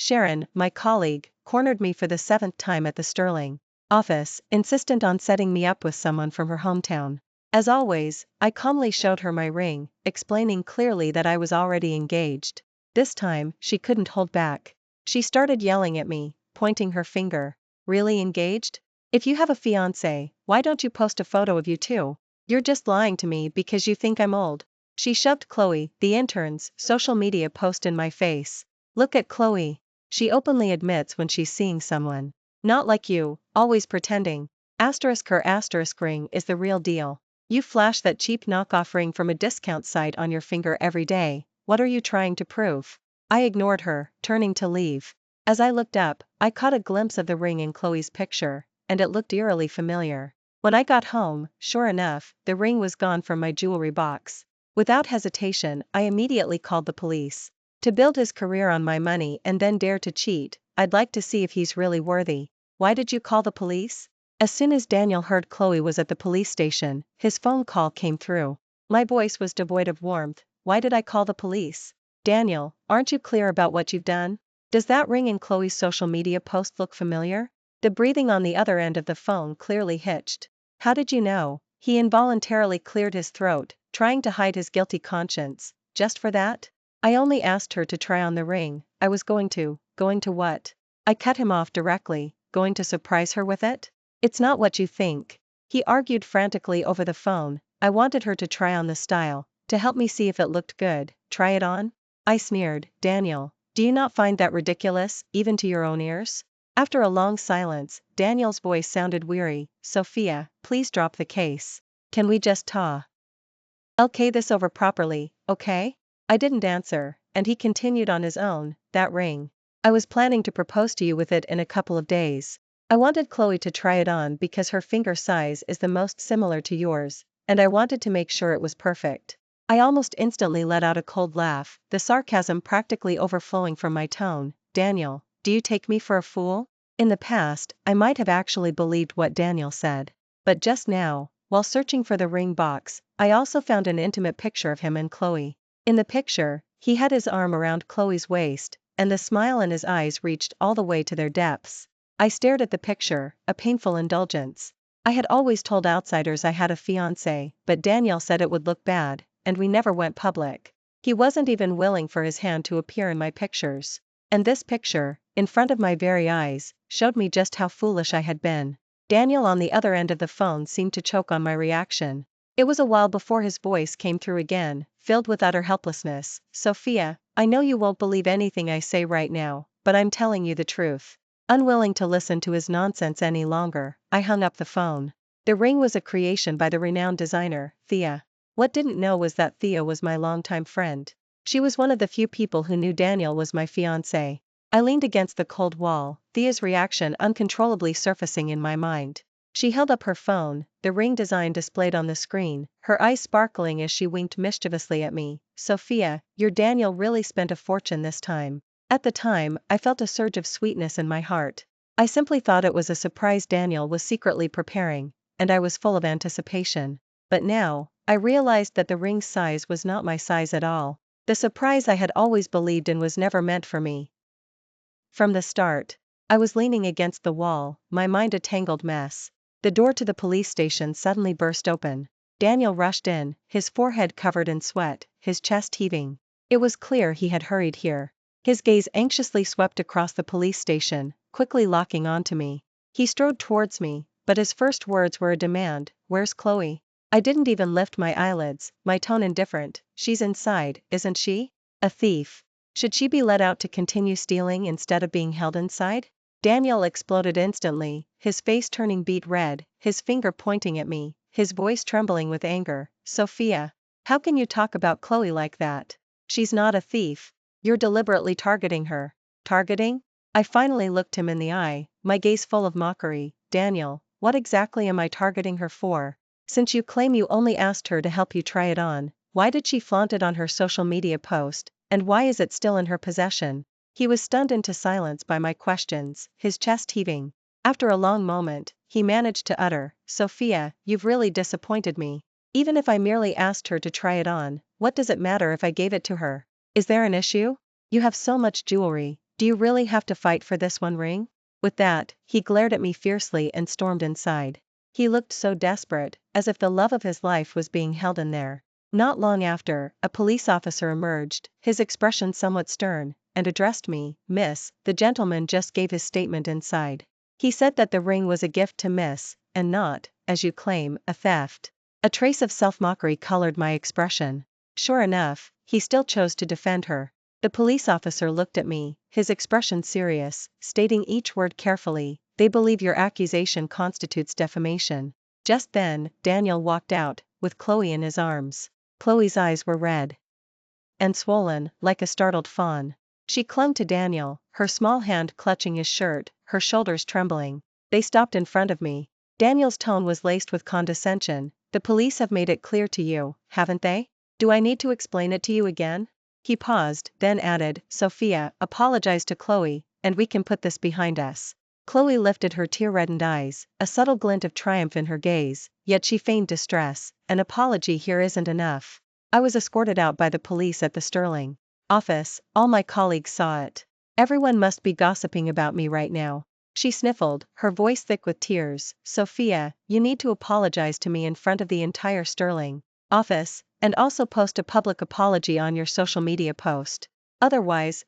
Sharon, my colleague, cornered me for the 7th time at the Sterling office, insistent on setting me up with someone from her hometown. As always, I calmly showed her my ring, explaining clearly that I was already engaged. This time, she couldn't hold back. She started yelling at me, pointing her finger. Really engaged? If you have a fiancé, why don't you post a photo of you two? You're just lying to me because you think I'm old. She shoved Chloe, the intern's, social media post in my face. Look at Chloe. She openly admits when she's seeing someone. Not like you, always pretending. Her asterisk ring is the real deal. You flash that cheap knockoff ring from a discount site on your finger every day. What are you trying to prove? I ignored her, turning to leave. As I looked up, I caught a glimpse of the ring in Chloe's picture, and it looked eerily familiar. When I got home, sure enough, the ring was gone from my jewelry box. Without hesitation, I immediately called the police. To build his career on my money and then dare to cheat, I'd like to see if he's really worthy. Why did you call the police? As soon as Daniel heard Chloe was at the police station, his phone call came through. My voice was devoid of warmth. Why did I call the police? Daniel, aren't you clear about what you've done? Does that ring in Chloe's social media post look familiar? The breathing on the other end of the phone clearly hitched. How did you know? He involuntarily cleared his throat, trying to hide his guilty conscience. Just for that? I only asked her to try on the ring. I was going to what? I cut him off directly. Going to surprise her with it? It's not what you think. He argued frantically over the phone. I wanted her to try on the style, to help me see if it looked good. Try it on? I sneered. Daniel, do you not find that ridiculous, even to your own ears? After a long silence, Daniel's voice sounded weary. Sophia, please drop the case. Can we just talk this over properly, okay? I didn't answer, and he continued on his own. That ring. I was planning to propose to you with it in a couple of days. I wanted Chloe to try it on because her finger size is the most similar to yours, and I wanted to make sure it was perfect. I almost instantly let out a cold laugh, the sarcasm practically overflowing from my tone. Daniel, do you take me for a fool? In the past, I might have actually believed what Daniel said. But just now, while searching for the ring box, I also found an intimate picture of him and Chloe. In the picture, he had his arm around Chloe's waist, and the smile in his eyes reached all the way to their depths. I stared at the picture, a painful indulgence. I had always told outsiders I had a fiancé, but Daniel said it would look bad, and we never went public. He wasn't even willing for his hand to appear in my pictures. And this picture, in front of my very eyes, showed me just how foolish I had been. Daniel on the other end of the phone seemed to choke on my reaction. It was a while before his voice came through again, filled with utter helplessness. Sophia, I know you won't believe anything I say right now, but I'm telling you the truth. Unwilling to listen to his nonsense any longer, I hung up the phone. The ring was a creation by the renowned designer, Thea. What didn't know was that Thea was my longtime friend. She was one of the few people who knew Daniel was my fiancé. I leaned against the cold wall, Thea's reaction uncontrollably surfacing in my mind. She held up her phone, the ring design displayed on the screen, her eyes sparkling as she winked mischievously at me. Sophia, your Daniel really spent a fortune this time. At the time, I felt a surge of sweetness in my heart. I simply thought it was a surprise Daniel was secretly preparing, and I was full of anticipation. But now, I realized that the ring's size was not my size at all. The surprise I had always believed in was never meant for me. From the start, I was leaning against the wall, my mind a tangled mess. The door to the police station suddenly burst open. Daniel rushed in, his forehead covered in sweat, his chest heaving. It was clear he had hurried here. His gaze anxiously swept across the police station, quickly locking onto me. He strode towards me, but his first words were a demand. Where's Chloe? I didn't even lift my eyelids, my tone indifferent. She's inside, isn't she? A thief. Should she be let out to continue stealing instead of being held inside? Daniel exploded instantly, his face turning beet red, his finger pointing at me, his voice trembling with anger. Sophia, how can you talk about Chloe like that? She's not a thief. You're deliberately targeting her. Targeting? I finally looked him in the eye, my gaze full of mockery. Daniel, what exactly am I targeting her for? Since you claim you only asked her to help you try it on, why did she flaunt it on her social media post, and why is it still in her possession? He was stunned into silence by my questions, his chest heaving. After a long moment, he managed to utter, Sophia, you've really disappointed me. Even if I merely asked her to try it on, what does it matter if I gave it to her? Is there an issue? You have so much jewelry. Do you really have to fight for this one ring? With that, he glared at me fiercely and stormed inside. He looked so desperate, as if the love of his life was being held in there. Not long after, a police officer emerged, his expression somewhat stern, and addressed me, "Miss, the gentleman just gave his statement inside. He said that the ring was a gift to Miss, and not, as you claim, a theft." A trace of self-mockery colored my expression. Sure enough, he still chose to defend her. The police officer looked at me, his expression serious, stating each word carefully, "They believe your accusation constitutes defamation." Just then, Daniel walked out, with Chloe in his arms. Chloe's eyes were red and swollen, like a startled fawn. She clung to Daniel, her small hand clutching his shirt, her shoulders trembling. They stopped in front of me. Daniel's tone was laced with condescension. "The police have made it clear to you, haven't they? Do I need to explain it to you again?" He paused, then added, "Sophia, apologize to Chloe, and we can put this behind us." Chloe lifted her tear-reddened eyes, a subtle glint of triumph in her gaze, yet she feigned distress. "An apology here isn't enough." I was escorted out by the police at the Sterling office. All my colleagues saw it. "Everyone must be gossiping about me right now." She sniffled, her voice thick with tears. "Sophia, you need to apologize to me in front of the entire Sterling office, and also post a public apology on your social media post. Otherwise,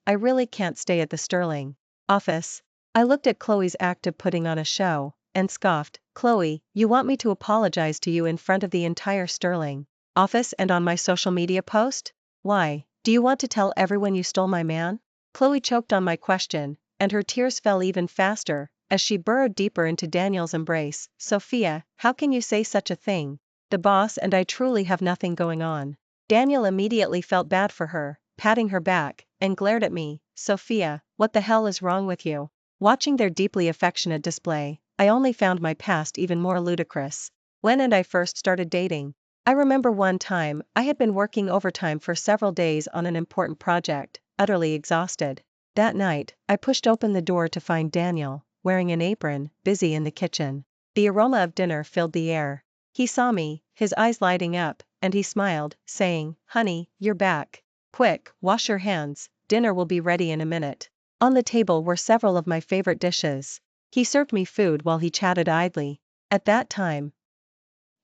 I really can't stay at the Sterling office." I looked at Chloe's act of putting on a show, and scoffed. "Chloe, you want me to apologize to you in front of the entire Sterling office and on my social media post? Why, do you want to tell everyone you stole my man?" Chloe choked on my question, and her tears fell even faster, as she burrowed deeper into Daniel's embrace. "Sophia, how can you say such a thing? The boss and I truly have nothing going on." Daniel immediately felt bad for her, patting her back, and glared at me. "Sophia, what the hell is wrong with you?" Watching their deeply affectionate display, I only found my past even more ludicrous. When and I first started dating. I remember one time, I had been working overtime for several days on an important project, utterly exhausted. That night, I pushed open the door to find Daniel, wearing an apron, busy in the kitchen. The aroma of dinner filled the air. He saw me, his eyes lighting up, and he smiled, saying, "Honey, you're back. Quick, wash your hands, dinner will be ready in a minute." On the table were several of my favorite dishes. He served me food while he chatted idly. At that time,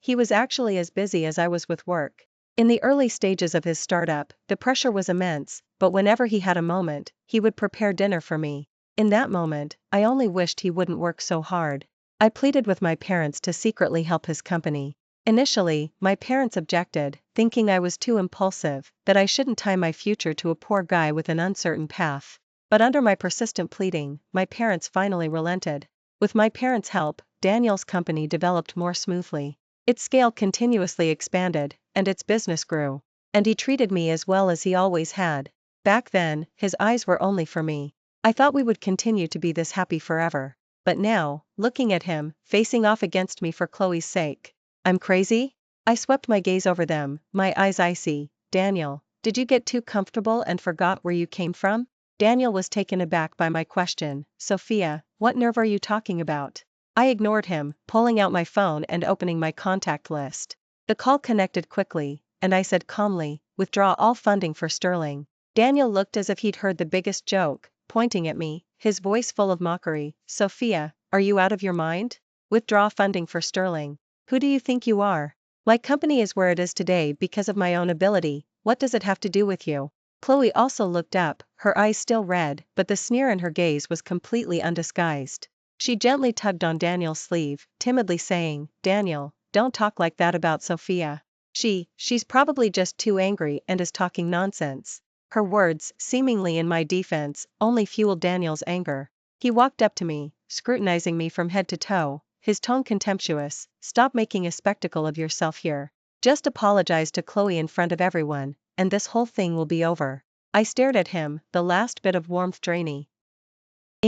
he was actually as busy as I was with work. In the early stages of his startup, the pressure was immense, but whenever he had a moment, he would prepare dinner for me. In that moment, I only wished he wouldn't work so hard. I pleaded with my parents to secretly help his company. Initially, my parents objected, thinking I was too impulsive, that I shouldn't tie my future to a poor guy with an uncertain path. But under my persistent pleading, my parents finally relented. With my parents' help, Daniel's company developed more smoothly. Its scale continuously expanded, and its business grew. And he treated me as well as he always had. Back then, his eyes were only for me. I thought we would continue to be this happy forever. But now, looking at him, facing off against me for Chloe's sake. I'm crazy? I swept my gaze over them, my eyes icy. "Daniel, did you get too comfortable and forgot where you came from?" Daniel was taken aback by my question. "Sophia, what nerve are you talking about?" I ignored him, pulling out my phone and opening my contact list. The call connected quickly, and I said calmly, "Withdraw all funding for Sterling." Daniel looked as if he'd heard the biggest joke, pointing at me, his voice full of mockery. "Sophia, are you out of your mind? Withdraw funding for Sterling. Who do you think you are? My company is where it is today because of my own ability. What does it have to do with you?" Chloe also looked up, her eyes still red, but the sneer in her gaze was completely undisguised. She gently tugged on Daniel's sleeve, timidly saying, "Daniel, don't talk like that about Sophia. She's probably just too angry and is talking nonsense." Her words, seemingly in my defense, only fueled Daniel's anger. He walked up to me, scrutinizing me from head to toe, his tone contemptuous. "Stop making a spectacle of yourself here. Just apologize to Chloe in front of everyone, and this whole thing will be over." I stared at him, the last bit of warmth draining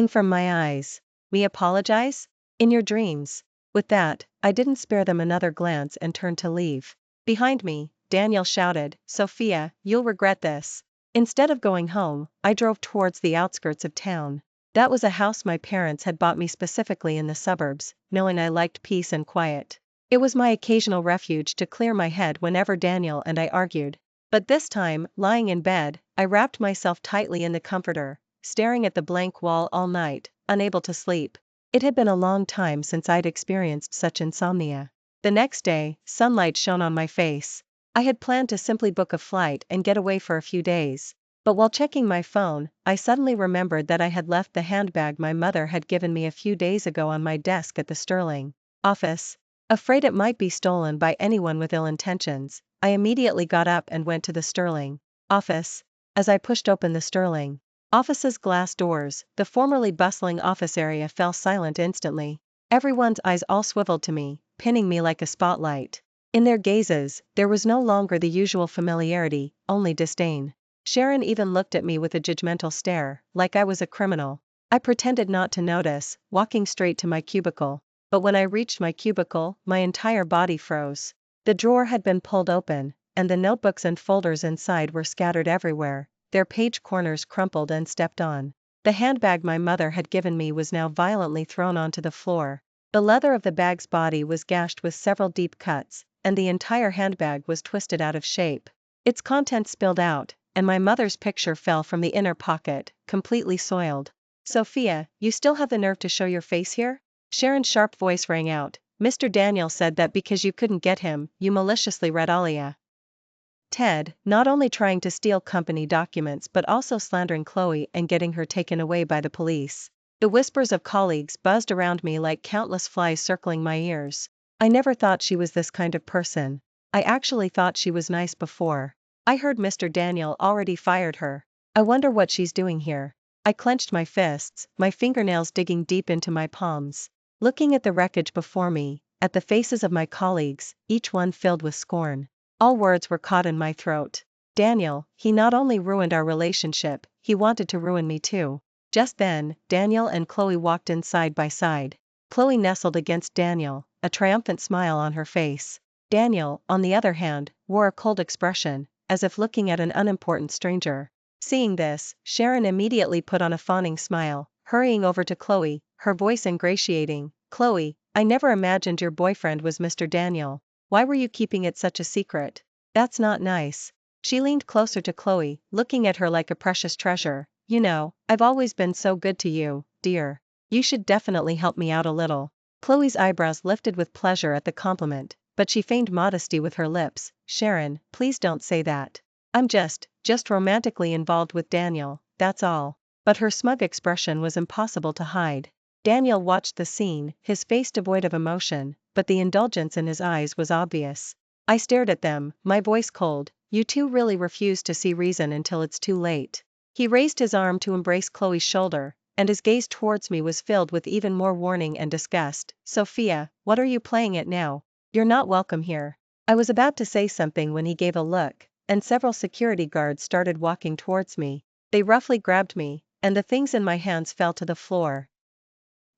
from my eyes. "Me apologize? In your dreams." With that, I didn't spare them another glance and turned to leave. Behind me, Daniel shouted, "Sophia, you'll regret this." Instead of going home, I drove towards the outskirts of town. That was a house my parents had bought me specifically in the suburbs, knowing I liked peace and quiet. It was my occasional refuge to clear my head whenever Daniel and I argued. But this time, lying in bed, I wrapped myself tightly in the comforter, staring at the blank wall all night, unable to sleep. It had been a long time since I'd experienced such insomnia. The next day, sunlight shone on my face. I had planned to simply book a flight and get away for a few days. But while checking my phone, I suddenly remembered that I had left the handbag my mother had given me a few days ago on my desk at the Sterling office. Afraid it might be stolen by anyone with ill intentions, I immediately got up and went to the Sterling office. As I pushed open the Sterling office's glass doors, the formerly bustling office area fell silent instantly. Everyone's eyes all swiveled to me, pinning me like a spotlight. In their gazes, there was no longer the usual familiarity, only disdain. Sharon even looked at me with a judgmental stare, like I was a criminal. I pretended not to notice, walking straight to my cubicle. But when I reached my cubicle, my entire body froze. The drawer had been pulled open, and the notebooks and folders inside were scattered everywhere, their page corners crumpled and stepped on. The handbag my mother had given me was now violently thrown onto the floor. The leather of the bag's body was gashed with several deep cuts, and the entire handbag was twisted out of shape. Its contents spilled out, and my mother's picture fell from the inner pocket, completely soiled. "Sophia, you still have the nerve to show your face here?" Sharon's sharp voice rang out. "Mr. Daniel said that because you couldn't get him, you maliciously read Alia. Ted, not only trying to steal company documents but also slandering Chloe and getting her taken away by the police." The whispers of colleagues buzzed around me like countless flies circling my ears. I never thought she was this kind of person. I actually thought she was nice before. I heard Mr. Daniel already fired her. I wonder what she's doing here. I clenched my fists, my fingernails digging deep into my palms. Looking at the wreckage before me, at the faces of my colleagues, each one filled with scorn. All words were caught in my throat. Daniel, he not only ruined our relationship, he wanted to ruin me too. Just then, Daniel and Chloe walked in side by side. Chloe nestled against Daniel, a triumphant smile on her face. Daniel, on the other hand, wore a cold expression, as if looking at an unimportant stranger. Seeing this, Sharon immediately put on a fawning smile, hurrying over to Chloe, her voice ingratiating. "Chloe, I never imagined your boyfriend was Mr. Daniel. Why were you keeping it such a secret? That's not nice." She leaned closer to Chloe, looking at her like a precious treasure. "You know, I've always been so good to you, dear. You should definitely help me out a little." Chloe's eyebrows lifted with pleasure at the compliment, but she feigned modesty with her lips. "Sharon, please don't say that. I'm just romantically involved with Daniel, that's all." But her smug expression was impossible to hide. Daniel watched the scene, his face devoid of emotion, but the indulgence in his eyes was obvious. I stared at them, my voice cold. "You two really refuse to see reason until it's too late." He raised his arm to embrace Chloe's shoulder, and his gaze towards me was filled with even more warning and disgust. "Sophia, what are you playing at now? You're not welcome here." I was about to say something when he gave a look, and several security guards started walking towards me. They roughly grabbed me, and the things in my hands fell to the floor.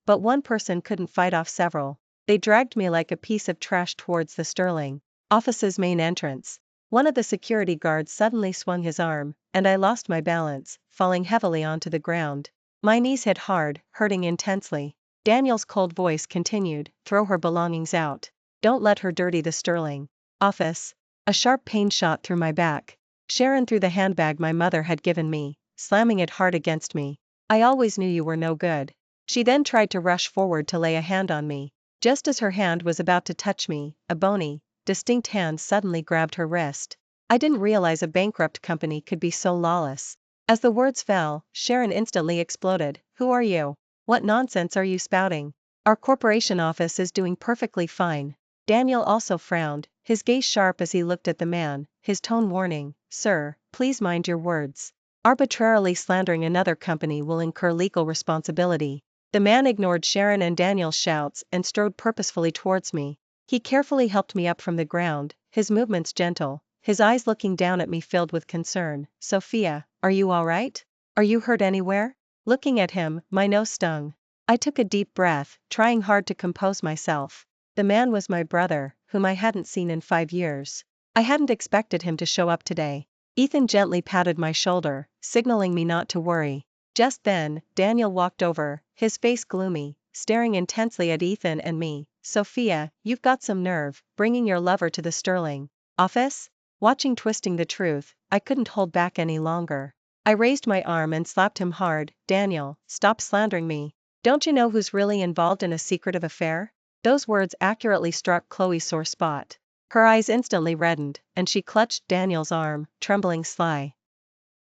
But one person couldn't fight off several. They dragged me like a piece of trash towards the Sterling office's main entrance. One of the security guards suddenly swung his arm, and I lost my balance, falling heavily onto the ground. My knees hit hard, hurting intensely. Daniel's cold voice continued, "Throw her belongings out. Don't let her dirty the Sterling office." A sharp pain shot through my back. Sharon threw the handbag my mother had given me, slamming it hard against me. "I always knew you were no good." She then tried to rush forward to lay a hand on me. Just as her hand was about to touch me, a bony, distinct hand suddenly grabbed her wrist. I didn't realize a bankrupt company could be so lawless. As the words fell, Sharon instantly exploded. "Who are you? What nonsense are you spouting? Our corporation office is doing perfectly fine." Daniel also frowned, his gaze sharp as he looked at the man, his tone warning. "Sir, please mind your words. Arbitrarily slandering another company will incur legal responsibility." The man ignored Sharon and Daniel's shouts and strode purposefully towards me. He carefully helped me up from the ground, his movements gentle, his eyes looking down at me filled with concern. "Sophia, are you all right? Are you hurt anywhere?" Looking at him, my nose stung. I took a deep breath, trying hard to compose myself. The man was my brother, whom I hadn't seen in 5 years. I hadn't expected him to show up today. Ethan gently patted my shoulder, signaling me not to worry. Just then, Daniel walked over, his face gloomy, staring intensely at Ethan and me. "Sophia, you've got some nerve, bringing your lover to the Sterling office?" Watching Twisting the Truth, I couldn't hold back any longer. I raised my arm and slapped him hard. Daniel, stop slandering me. Don't you know who's really involved in a secretive affair? Those words accurately struck Chloe's sore spot. Her eyes instantly reddened, and she clutched Daniel's arm, trembling sly.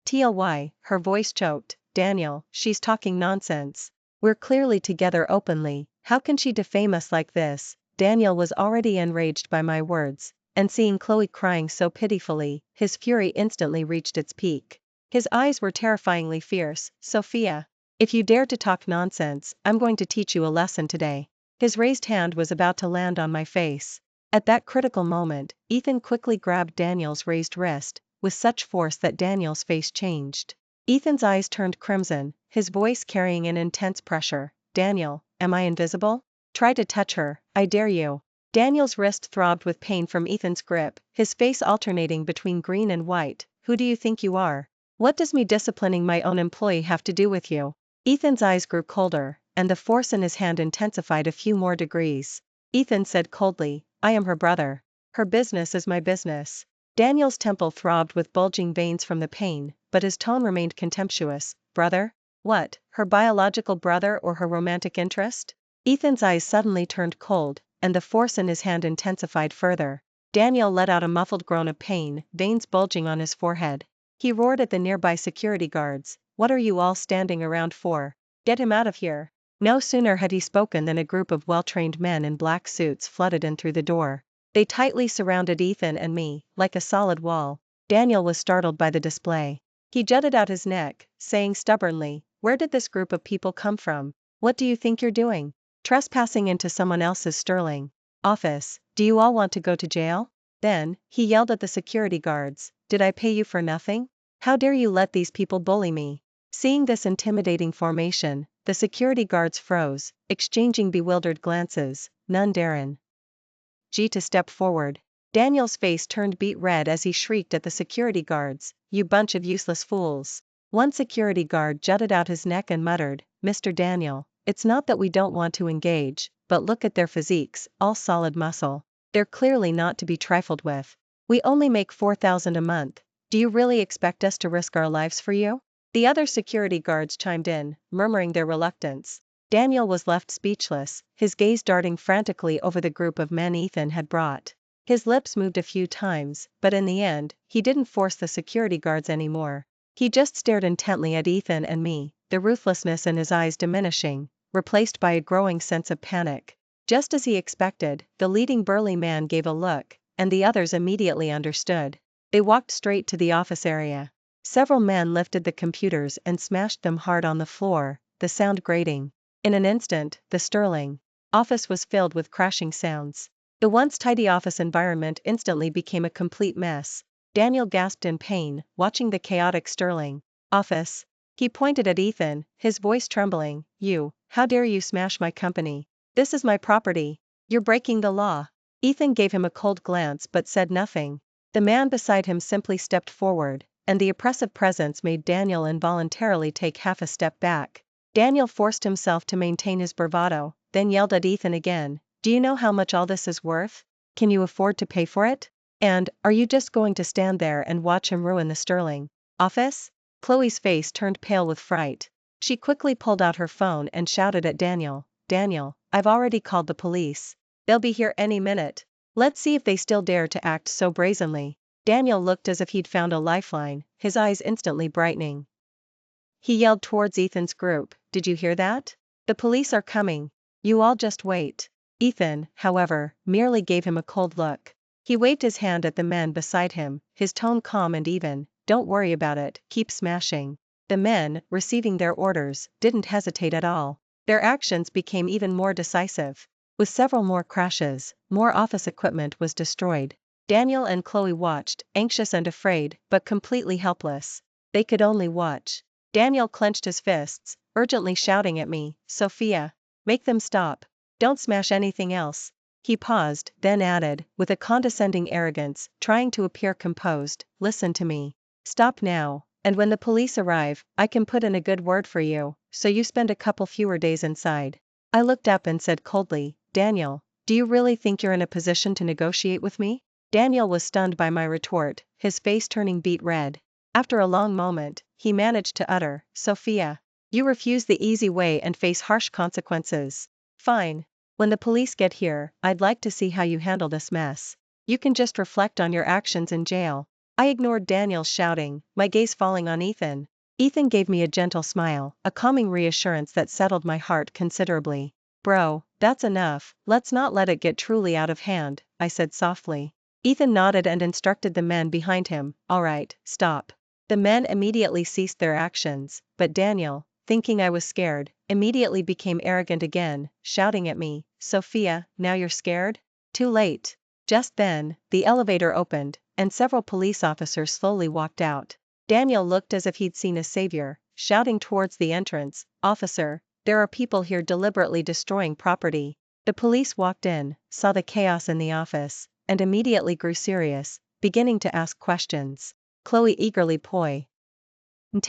"Tly," her voice choked. "Daniel, she's talking nonsense. We're clearly together openly, how can she defame us like this?" Daniel was already enraged by my words, and seeing Chloe crying so pitifully, his fury instantly reached its peak. His eyes were terrifyingly fierce. "Sophia, if you dare to talk nonsense, I'm going to teach you a lesson today." His raised hand was about to land on my face. At that critical moment, Ethan quickly grabbed Daniel's raised wrist, with such force that Daniel's face changed. Ethan's eyes turned crimson, his voice carrying an intense pressure. "Daniel, am I invisible? Try to touch her, I dare you." Daniel's wrist throbbed with pain from Ethan's grip, his face alternating between green and white. "Who do you think you are? What does me disciplining my own employee have to do with you?" Ethan's eyes grew colder, and the force in his hand intensified a few more degrees. Ethan said coldly, "I am her brother. Her business is my business." Daniel's temple throbbed with bulging veins from the pain, but his tone remained contemptuous. "Brother? What, her biological brother or her romantic interest?" Ethan's eyes suddenly turned cold, and the force in his hand intensified further. Daniel let out a muffled groan of pain, veins bulging on his forehead. He roared at the nearby security guards, "What are you all standing around for? Get him out of here." No sooner had he spoken than a group of well-trained men in black suits flooded in through the door. They tightly surrounded Ethan and me, like a solid wall. Daniel was startled by the display. He jutted out his neck, saying stubbornly, "Where did this group of people come from? What do you think you're doing? Trespassing into someone else's sterling office. Do you all want to go to jail?" Then, he yelled at the security guards, "Did I pay you for nothing? How dare you let these people bully me?" Seeing this intimidating formation, the security guards froze, exchanging bewildered glances, none daring to step forward. Daniel's face turned beet red as he shrieked at the security guards, "You bunch of useless fools." One security guard jutted out his neck and muttered, "Mr. Daniel, it's not that we don't want to engage, but look at their physiques, all solid muscle. They're clearly not to be trifled with. We only make $4,000 a month. Do you really expect us to risk our lives for you?" The other security guards chimed in, murmuring their reluctance. Daniel was left speechless, his gaze darting frantically over the group of men Ethan had brought. His lips moved a few times, but in the end, he didn't force the security guards anymore. He just stared intently at Ethan and me, the ruthlessness in his eyes diminishing, replaced by a growing sense of panic. Just as he expected, the leading burly man gave a look, and the others immediately understood. They walked straight to the office area. Several men lifted the computers and smashed them hard on the floor, the sound grating. In an instant, the Sterling office was filled with crashing sounds. The once tidy office environment instantly became a complete mess. Daniel gasped in pain, watching the chaotic Sterling office. He pointed at Ethan, his voice trembling, how dare you smash my company? This is my property. You're breaking the law." Ethan gave him a cold glance but said nothing. The man beside him simply stepped forward, and the oppressive presence made Daniel involuntarily take half a step back. Daniel forced himself to maintain his bravado, then yelled at Ethan again, "Do you know how much all this is worth? Can you afford to pay for it? And, are you just going to stand there and watch him ruin the Sterling office?" Chloe's face turned pale with fright. She quickly pulled out her phone and shouted at Daniel, "Daniel, I've already called the police. They'll be here any minute. Let's see if they still dare to act so brazenly." Daniel looked as if he'd found a lifeline, his eyes instantly brightening. He yelled towards Ethan's group, "Did you hear that? The police are coming. You all just wait." Ethan, however, merely gave him a cold look. He waved his hand at the men beside him, his tone calm and even, "Don't worry about it, keep smashing." The men, receiving their orders, didn't hesitate at all. Their actions became even more decisive. With several more crashes, more office equipment was destroyed. Daniel and Chloe watched, anxious and afraid, but completely helpless. They could only watch. Daniel clenched his fists, urgently shouting at me, "Sophia, make them stop. Don't smash anything else." He paused, then added, with a condescending arrogance, trying to appear composed, "Listen to me. Stop now, and when the police arrive, I can put in a good word for you, so you spend a couple fewer days inside." I looked up and said coldly, "Daniel, do you really think you're in a position to negotiate with me?" Daniel was stunned by my retort, his face turning beet red. After a long moment, he managed to utter, "Sophia. You refuse the easy way and face harsh consequences. Fine. When the police get here, I'd like to see how you handle this mess. You can just reflect on your actions in jail." I ignored Daniel's shouting, my gaze falling on Ethan. Ethan gave me a gentle smile, a calming reassurance that settled my heart considerably. "Bro, that's enough, let's not let it get truly out of hand," I said softly. Ethan nodded and instructed the men behind him, "All right, stop." The men immediately ceased their actions, but Daniel, thinking I was scared, immediately became arrogant again, shouting at me, "Sophia, now you're scared? Too late." Just then, the elevator opened, and several police officers slowly walked out. Daniel looked as if he'd seen a savior, shouting towards the entrance, "Officer, there are people here deliberately destroying property." The police walked in, saw the chaos in the office, and immediately grew serious, beginning to ask questions. Chloe eagerly pointed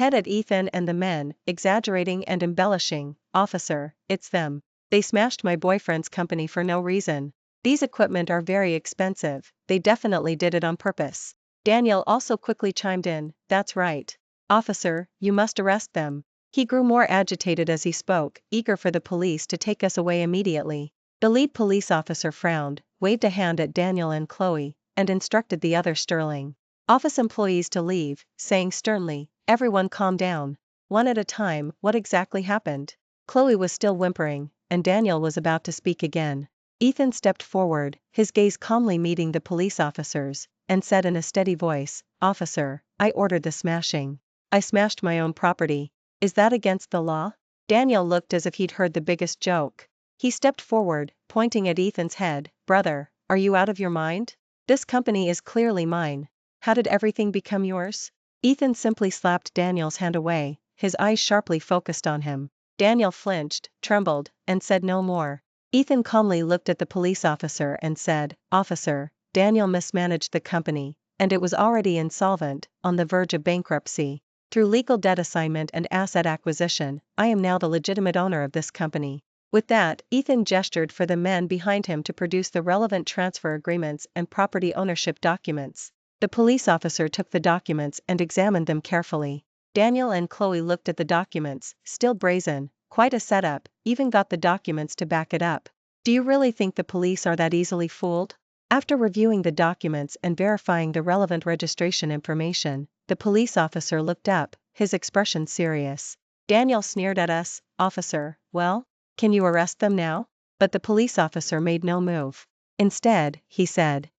at Ethan and the men, exaggerating and embellishing, "Officer, it's them. They smashed my boyfriend's company for no reason. These equipment are very expensive, they definitely did it on purpose." Daniel also quickly chimed in, "That's right. Officer, you must arrest them." He grew more agitated as he spoke, eager for the police to take us away immediately. The lead police officer frowned, waved a hand at Daniel and Chloe, and instructed the other Sterling office employees to leave, saying sternly, "Everyone calm down. One at a time, what exactly happened?" Chloe was still whimpering, and Daniel was about to speak again. Ethan stepped forward, his gaze calmly meeting the police officers, and said in a steady voice, "Officer, I ordered the smashing. I smashed my own property. Is that against the law?" Daniel looked as if he'd heard the biggest joke. He stepped forward, pointing at Ethan's head, "Brother, are you out of your mind? This company is clearly mine. How did everything become yours?" Ethan simply slapped Daniel's hand away, his eyes sharply focused on him. Daniel flinched, trembled, and said no more. Ethan calmly looked at the police officer and said, "Officer, Daniel mismanaged the company, and it was already insolvent, on the verge of bankruptcy. Through legal debt assignment and asset acquisition, I am now the legitimate owner of this company." With that, Ethan gestured for the men behind him to produce the relevant transfer agreements and property ownership documents. The police officer took the documents and examined them carefully. Daniel and Chloe looked at the documents, still brazen, quite a setup, even got the documents to back it up. "Do you really think the police are that easily fooled?" After reviewing the documents and verifying the relevant registration information, the police officer looked up, his expression serious. Daniel sneered at us, "Officer, well? Can you arrest them now?" But the police officer made no move. Instead, he said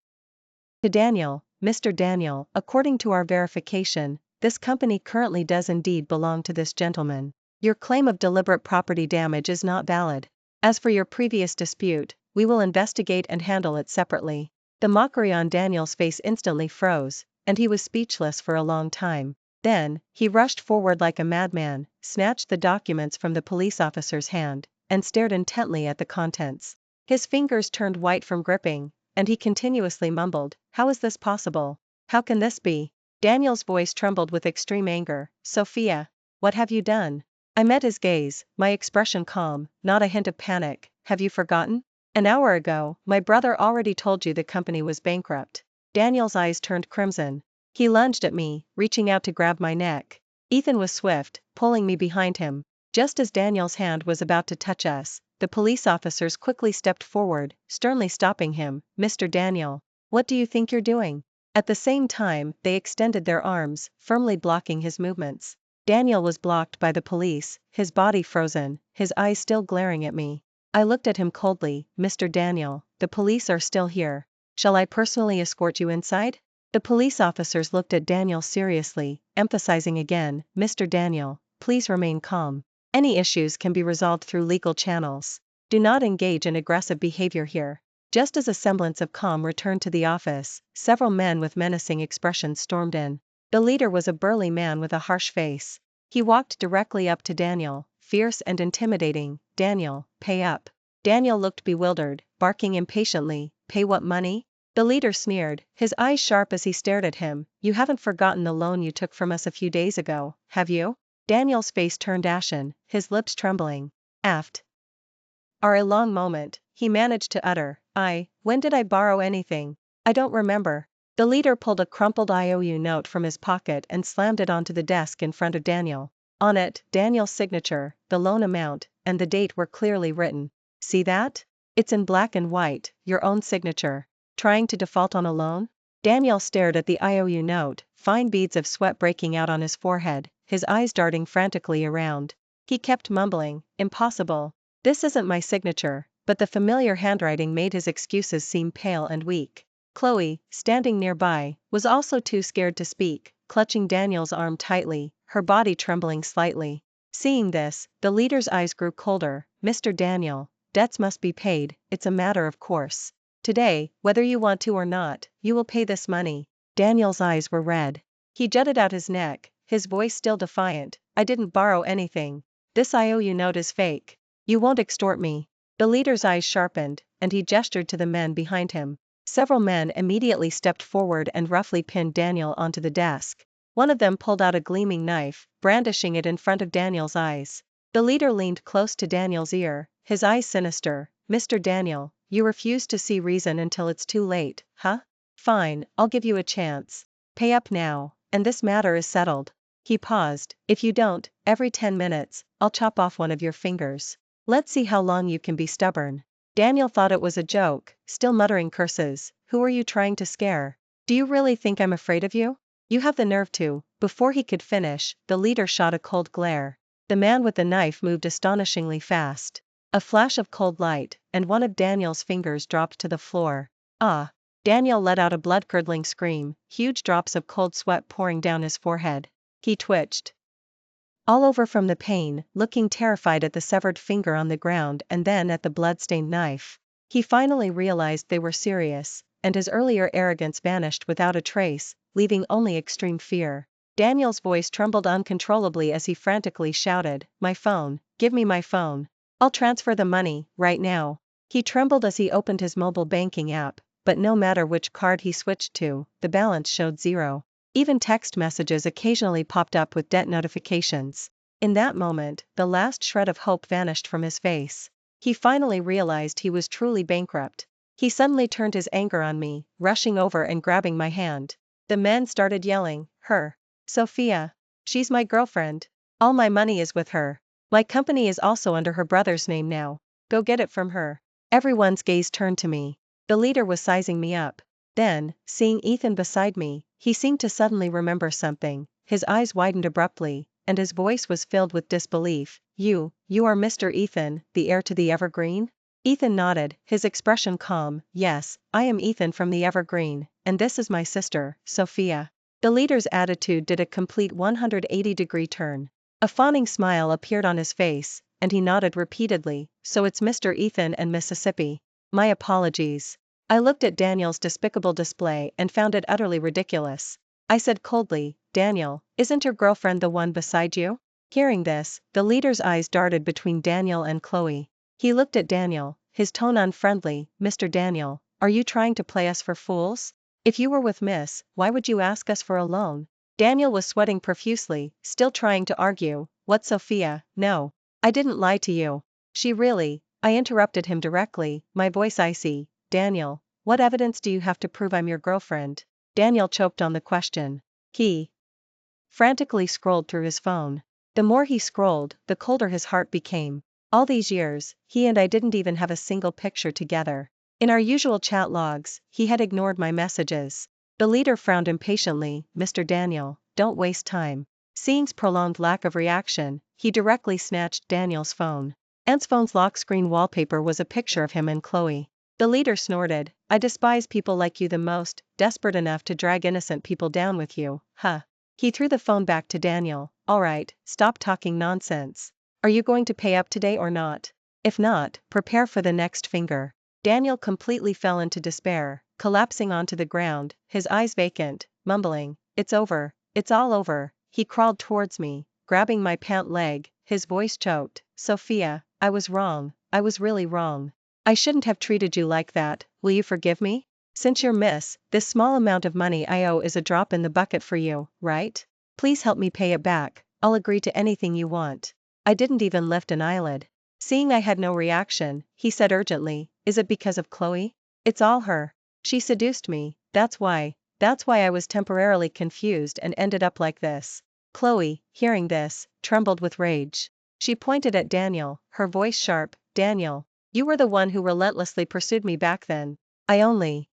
to Daniel, "Mr. Daniel, according to our verification, this company currently does indeed belong to this gentleman. Your claim of deliberate property damage is not valid. As for your previous dispute, we will investigate and handle it separately." The mockery on Daniel's face instantly froze, and he was speechless for a long time. Then, he rushed forward like a madman, snatched the documents from the police officer's hand, and stared intently at the contents. His fingers turned white from gripping, and he continuously mumbled, "How is this possible? How can this be?" Daniel's voice trembled with extreme anger, "Sophia, what have you done?" I met his gaze, my expression calm, not a hint of panic. "Have you forgotten? An hour ago, my brother already told you the company was bankrupt." Daniel's eyes turned crimson. He lunged at me, reaching out to grab my neck. Ethan was swift, pulling me behind him. Just as Daniel's hand was about to touch us, the police officers quickly stepped forward, sternly stopping him. "Mr. Daniel, what do you think you're doing?" At the same time, they extended their arms, firmly blocking his movements. Daniel was blocked by the police, his body frozen, his eyes still glaring at me. I looked at him coldly. "Mr. Daniel, the police are still here. Shall I personally escort you inside?" The police officers looked at Daniel seriously, emphasizing again, "Mr. Daniel, please remain calm. Any issues can be resolved through legal channels. Do not engage in aggressive behavior here." Just as a semblance of calm returned to the office, several men with menacing expressions stormed in. The leader was a burly man with a harsh face. He walked directly up to Daniel, fierce and intimidating. "Daniel, pay up." Daniel looked bewildered, barking impatiently, "Pay what money?" The leader sneered, his eyes sharp as he stared at him. "You haven't forgotten the loan you took from us a few days ago, have you?" Daniel's face turned ashen, his lips trembling. After a long moment, he managed to utter, When did I borrow anything? I don't remember." The leader pulled a crumpled IOU note from his pocket and slammed it onto the desk in front of Daniel. On it, Daniel's signature, the loan amount, and the date were clearly written. See that? It's in black and white, your own signature. Trying to default on a loan? Daniel stared at the IOU note, fine beads of sweat breaking out on his forehead, his eyes darting frantically around. He kept mumbling, impossible. This isn't my signature, but the familiar handwriting made his excuses seem pale and weak. Chloe, standing nearby, was also too scared to speak, clutching Daniel's arm tightly, her body trembling slightly. Seeing this, the leader's eyes grew colder. Mr. Daniel, debts must be paid, it's a matter of course. Today, whether you want to or not, you will pay this money. Daniel's eyes were red. He jutted out his neck, his voice still defiant. I didn't borrow anything. This IOU note is fake. You won't extort me. The leader's eyes sharpened, and he gestured to the men behind him. Several men immediately stepped forward and roughly pinned Daniel onto the desk. One of them pulled out a gleaming knife, brandishing it in front of Daniel's eyes. The leader leaned close to Daniel's ear, his eyes sinister. Mr. Daniel, you refuse to see reason until it's too late, huh? Fine, I'll give you a chance. Pay up now, and this matter is settled. He paused. If you don't, every 10 minutes, I'll chop off one of your fingers. Let's see how long you can be stubborn. Daniel thought it was a joke, still muttering curses. Who are you trying to scare? Do you really think I'm afraid of you? You have the nerve to. Before he could finish, the leader shot a cold glare. The man with the knife moved astonishingly fast. A flash of cold light, and one of Daniel's fingers dropped to the floor. Ah! Daniel let out a blood-curdling scream, huge drops of cold sweat pouring down his forehead. He twitched all over from the pain, looking terrified at the severed finger on the ground and then at the blood-stained knife. He finally realized they were serious, and his earlier arrogance vanished without a trace, leaving only extreme fear. Daniel's voice trembled uncontrollably as he frantically shouted, "My phone, give me my phone. I'll transfer the money, right now." He trembled as he opened his mobile banking app, but no matter which card he switched to, the balance showed zero. Even text messages occasionally popped up with debt notifications. In that moment, the last shred of hope vanished from his face. He finally realized he was truly bankrupt. He suddenly turned his anger on me, rushing over and grabbing my hand. The men started yelling, "Her! Sophia! She's my girlfriend! All my money is with her! My company is also under her brother's name now. Go get it from her." Everyone's gaze turned to me. The leader was sizing me up. Then, seeing Ethan beside me, he seemed to suddenly remember something. His eyes widened abruptly, and his voice was filled with disbelief. You are Mr. Ethan, the heir to the Evergreen?" Ethan nodded, his expression calm. "Yes, I am Ethan from the Evergreen, and this is my sister, Sophia." The leader's attitude did a complete 180-degree turn. A fawning smile appeared on his face, and he nodded repeatedly. "So it's Mr. Ethan and Mississippi. My apologies." I looked at Daniel's despicable display and found it utterly ridiculous. I said coldly, "Daniel, isn't your girlfriend the one beside you?" Hearing this, the leader's eyes darted between Daniel and Chloe. He looked at Daniel, his tone unfriendly. "Mr. Daniel, are you trying to play us for fools? If you were with Miss, why would you ask us for a loan?" Daniel was sweating profusely, still trying to argue. "What, Sophia? No. I didn't lie to you. She really—" I interrupted him directly, my voice icy. "Daniel, what evidence do you have to prove I'm your girlfriend?" Daniel choked on the question. He frantically scrolled through his phone. The more he scrolled, the colder his heart became. All these years, he and I didn't even have a single picture together. In our usual chat logs, he had ignored my messages. The leader frowned impatiently. "Mr. Daniel, don't waste time." Seeing's prolonged lack of reaction, he directly snatched Daniel's phone. Ant's phone's lock screen wallpaper was a picture of him and Chloe. The leader snorted, "I despise people like you the most, desperate enough to drag innocent people down with you, huh?" He threw the phone back to Daniel. "All right, stop talking nonsense. Are you going to pay up today or not? If not, prepare for the next finger." Daniel completely fell into despair, collapsing onto the ground, his eyes vacant, mumbling, "It's over, it's all over." He crawled towards me, grabbing my pant leg, his voice choked. "Sophia, I was wrong, I was really wrong. I shouldn't have treated you like that. Will you forgive me? Since you're Miss, this small amount of money I owe is a drop in the bucket for you, right? Please help me pay it back. I'll agree to anything you want." I didn't even lift an eyelid. Seeing I had no reaction, he said urgently, "Is it because of Chloe? It's all her. She seduced me, that's why. That's why I was temporarily confused and ended up like this. Chloe, hearing this, trembled with rage. She pointed at Daniel, her voice sharp. Daniel, you were the one who relentlessly pursued me back then. I only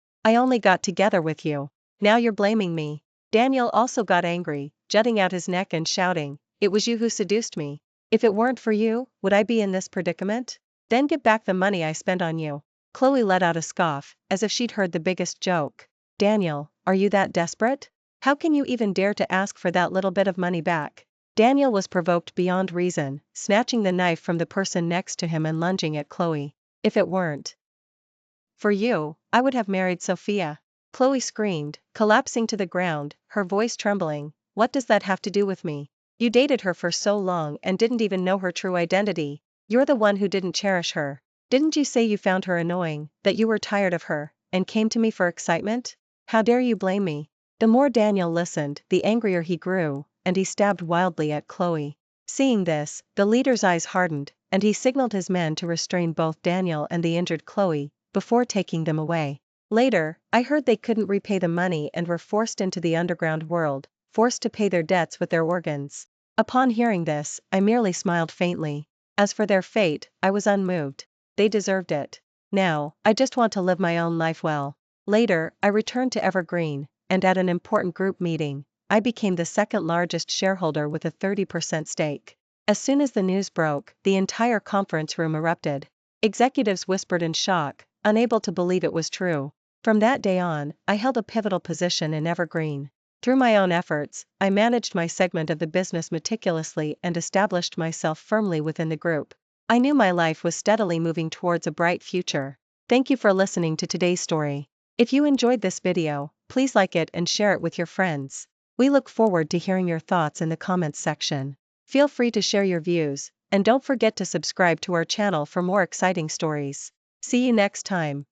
got together with you. Now you're blaming me. Daniel also got angry, jutting out his neck and shouting, it was you who seduced me. If it weren't for you, would I be in this predicament? Then give back the money I spent on you. Chloe let out a scoff, as if she'd heard the biggest joke. Daniel, are you that desperate? How can you even dare to ask for that little bit of money back? Daniel was provoked beyond reason, snatching the knife from the person next to him and lunging at Chloe. If it weren't for you, I would have married Sophia. Chloe screamed, collapsing to the ground, her voice trembling. What does that have to do with me? You dated her for so long and didn't even know her true identity. You're the one who didn't cherish her. Didn't you say you found her annoying, that you were tired of her, and came to me for excitement? How dare you blame me? The more Daniel listened, the angrier he grew, and he stabbed wildly at Chloe. Seeing this, the leader's eyes hardened, and he signaled his men to restrain both Daniel and the injured Chloe, before taking them away. Later, I heard they couldn't repay the money and were forced into the underground world, forced to pay their debts with their organs. Upon hearing this, I merely smiled faintly. As for their fate, I was unmoved. They deserved it. Now, I just want to live my own life well. Later, I returned to Evergreen, and at an important group meeting, I became the second largest shareholder with a 30% stake. As soon as the news broke, the entire conference room erupted. Executives whispered in shock, unable to believe it was true. From that day on, I held a pivotal position in Evergreen. Through my own efforts, I managed my segment of the business meticulously and established myself firmly within the group. I knew my life was steadily moving towards a bright future. Thank you for listening to today's story. If you enjoyed this video, please like it and share it with your friends. We look forward to hearing your thoughts in the comments section. Feel free to share your views, and don't forget to subscribe to our channel for more exciting stories. See you next time.